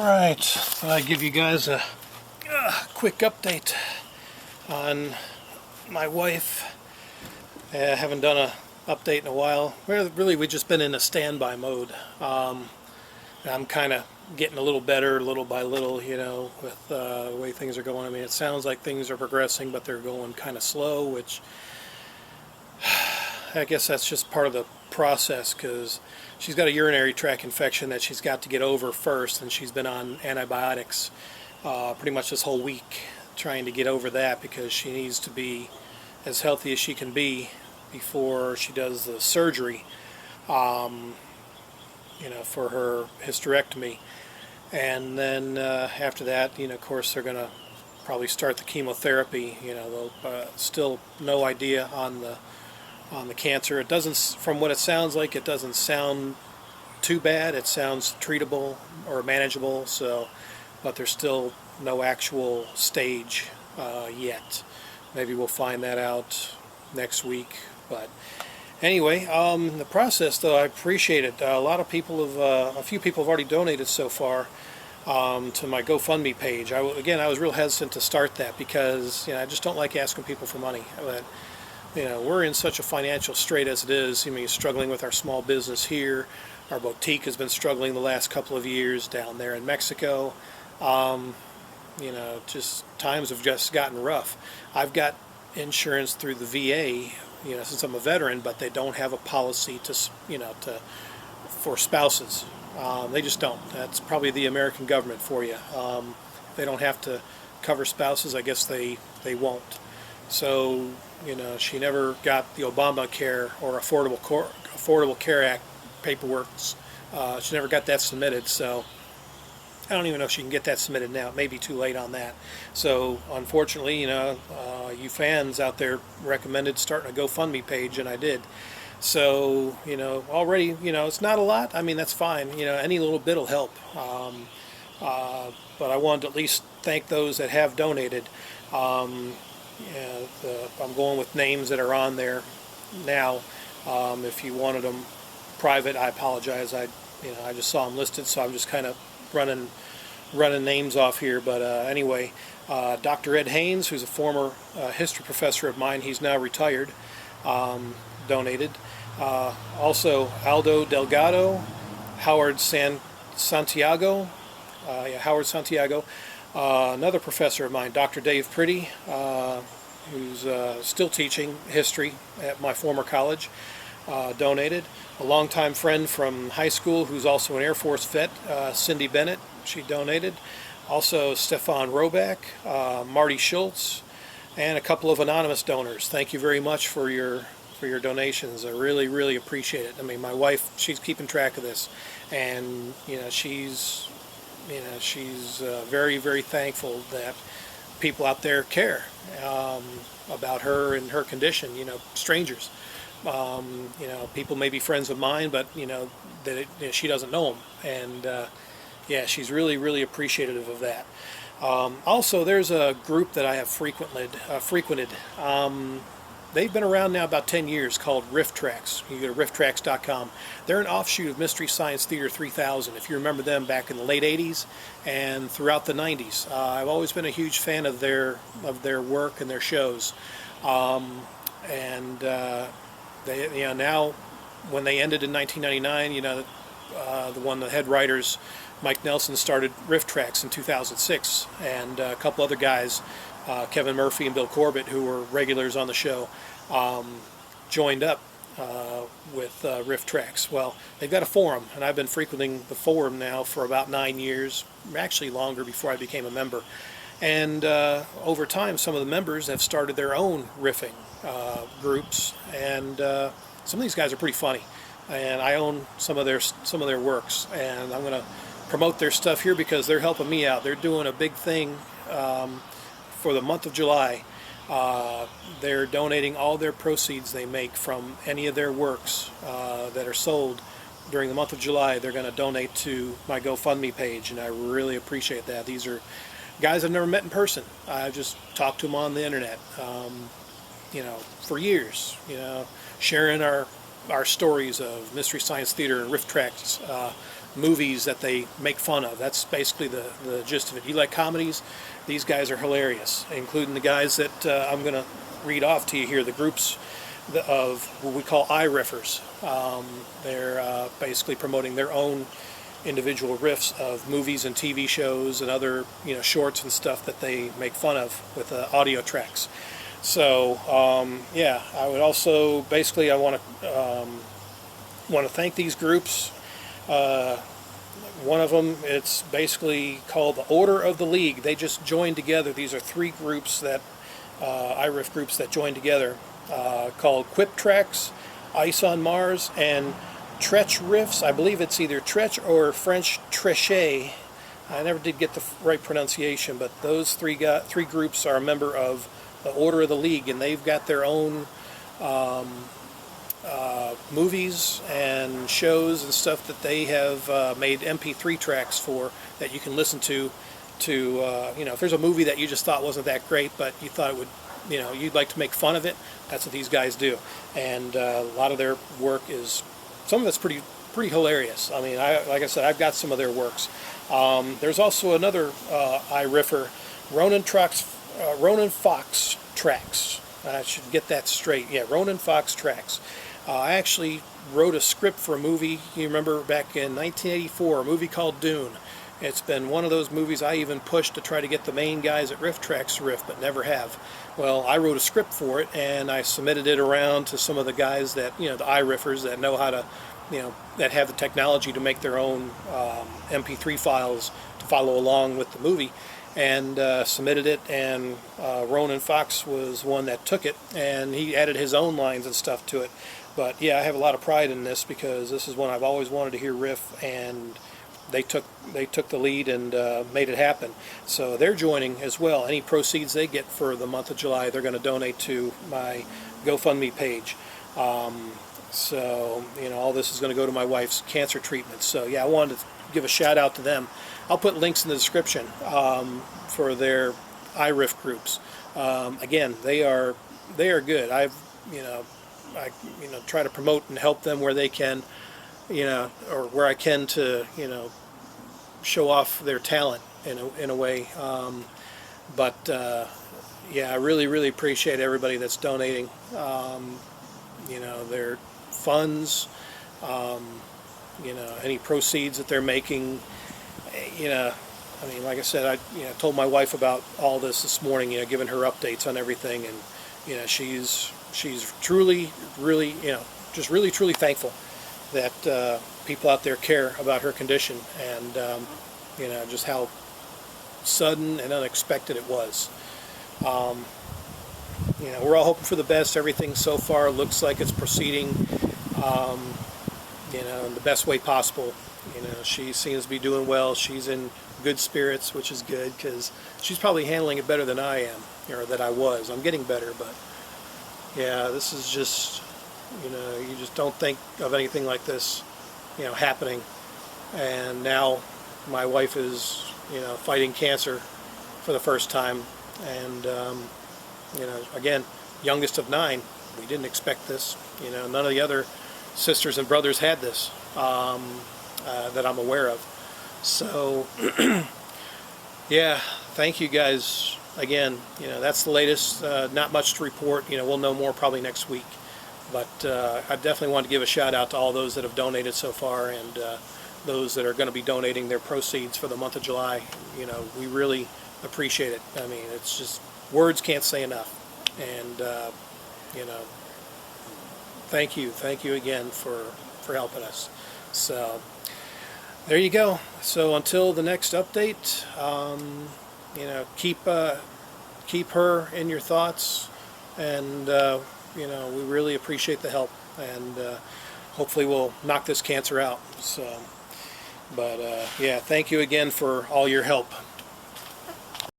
Alright, so I give you guys a quick update on my wife. I haven't done a update in a while. Really, we've just been in a standby mode. I'm kind of getting a little better little by little, with the way things are going. I mean, it sounds like things are progressing, but they're going kind of slow, which I guess that's just part of the process, because she's got a urinary tract infection that she's got to get over first, and she's been on antibiotics pretty much this whole week trying to get over that, because she needs to be as healthy as she can be before she does the surgery, for her hysterectomy. And then after that, of course, they're going to probably start the chemotherapy. They'll still no idea on the cancer. It doesn't, from what it sounds like, it doesn't sound too bad. It sounds treatable or manageable. So, but there's still no actual stage yet. Maybe we'll find that out next week. But anyway, the process, though, I appreciate it. A few people have already donated so far to my GoFundMe page. I was real hesitant to start that because I just don't like asking people for money. But we're in such a financial strait as it is. Struggling with our small business here. Our boutique has been struggling the last couple of years down there in Mexico. Just times have just gotten rough. I've got insurance through the VA, since I'm a veteran, but they don't have a policy for spouses. They just don't. That's probably the American government for you. They don't have to cover spouses. I guess they won't. So, she never got the Obamacare or Affordable Care Act paperwork. She never got that submitted, so I don't even know if she can get that submitted now. It may be too late on that. So, unfortunately, you fans out there recommended starting a GoFundMe page, and I did. So, already, it's not a lot. I mean, that's fine. Any little bit will help. But I wanted to at least thank those that have donated. I'm going with names that are on there now. If you wanted them private, I apologize. I just saw them listed, so I'm just kind of running names off here. But anyway, Dr. Ed Haynes, who's a former history professor of mine, he's now retired, donated. Also, Aldo Delgado, Howard Santiago, another professor of mine, Dr. Dave Pretty, who's still teaching history at my former college, donated. A longtime friend from high school who's also an Air Force vet, Cindy Bennett, she donated. Also Stefan Roback, Marty Schultz, and a couple of anonymous donors. Thank you very much for your donations. I really, really appreciate it. I mean, my wife, she's keeping track of this, and she's very, very thankful that people out there care about her and her condition. Strangers. People may be friends of mine, but she doesn't know them, and she's really, really appreciative of that. Also, there's a group that I have frequented. They've been around now about 10 years, called Riff Tracks. You go to rifftracks.com. They're an offshoot of Mystery Science Theater 3000, if you remember them back in the late 80s and throughout the 90s. I've always been a huge fan of their work and their shows. They now, when they ended in 1999, the head writers, Mike Nelson, started Riff Tracks in 2006, and a couple other guys, Kevin Murphy and Bill Corbett, who were regulars on the show, joined up with Riff Tracks. Well, they've got a forum, and I've been frequenting the forum now for about 9 years, actually longer, before I became a member. And over time, some of the members have started their own riffing groups, and some of these guys are pretty funny. And I own some of their works, and I'm going to promote their stuff here because they're helping me out. They're doing a big thing for the month of July. They're donating all their proceeds they make from any of their works that are sold during the month of July. They're going to donate to my GoFundMe page, and I really appreciate that. These are guys I've never met in person. I've just talked to them on the internet, for years, sharing our stories of Mystery Science Theater and Riff Tracks movies that they make fun of. That's basically the gist of it. You like comedies? These guys are hilarious, including the guys that I'm going to read off to you here, the groups of what we call I-riffers. They're basically promoting their own individual riffs of movies and TV shows and other, shorts and stuff that they make fun of with audio tracks. So yeah, I would also basically I want to thank these groups. One of them, it's basically called the Order of the League. They just joined together. These are three groups that iRiff groups that joined together, called Quip Tracks, Ice on Mars, and Tretch Riffs. I believe it's either Tretch or French Trechet. I never did get the right pronunciation, but those three groups are a member of the Order of the League, and they've got their own movies and shows and stuff that they have made MP3 tracks for that you can listen to if there's a movie that you just thought wasn't that great, but you thought it would, you'd like to make fun of it. That's what these guys do, and a lot of their work is, some of it's pretty hilarious. I mean, like I said, I've got some of their works. There's also another iRiffer, Ronan Fox Tracks. I should get that straight. Yeah, Ronan Fox Tracks. I actually wrote a script for a movie, you remember, back in 1984, a movie called Dune. It's been one of those movies I even pushed to try to get the main guys at Riff Tracks to riff, but never have. Well, I wrote a script for it, and I submitted it around to some of the guys that, the iRiffers that know how to, that have the technology to make their own MP3 files to follow along with the movie, and submitted it, and Ronan Fox was one that took it, and he added his own lines and stuff to it. But yeah, I have a lot of pride in this because this is one I've always wanted to hear riff, and they took the lead and made it happen. So they're joining as well. Any proceeds they get for the month of July, they're going to donate to my GoFundMe page. So all this is going to go to my wife's cancer treatment. So yeah, I wanted to give a shout out to them. I'll put links in the description for their iRiff groups. Again, they are good. I try to promote and help them where they can, or where I can to show off their talent in a way. Yeah, I really appreciate everybody that's donating. Their funds, any proceeds that they're making. I mean, like I said, I told my wife about all this morning, giving her updates on everything, and she's truly, really, just really truly thankful that people out there care about her condition, and just how sudden and unexpected it was. We're all hoping for the best. Everything so far looks like it's proceeding, in the best way possible. She seems to be doing well. She's in good spirits, which is good, because she's probably handling it better than I am, or that I was. I'm getting better, but yeah, this is just, you just don't think of anything like this, happening. And now my wife is, fighting cancer for the first time, and again, youngest of 9. We didn't expect this. None of the other sisters and brothers had this that I'm aware of. So yeah, thank you guys again. That's the latest. Not much to report. We'll know more probably next week. But I definitely want to give a shout out to all those that have donated so far, and those that are going to be donating their proceeds for the month of July. We really appreciate it. I mean, it's just, words can't say enough. And thank you again for helping us. So there you go. So until the next update, keep her in your thoughts, and we really appreciate the help, and hopefully we'll knock this cancer out. So, but yeah, thank you again for all your help.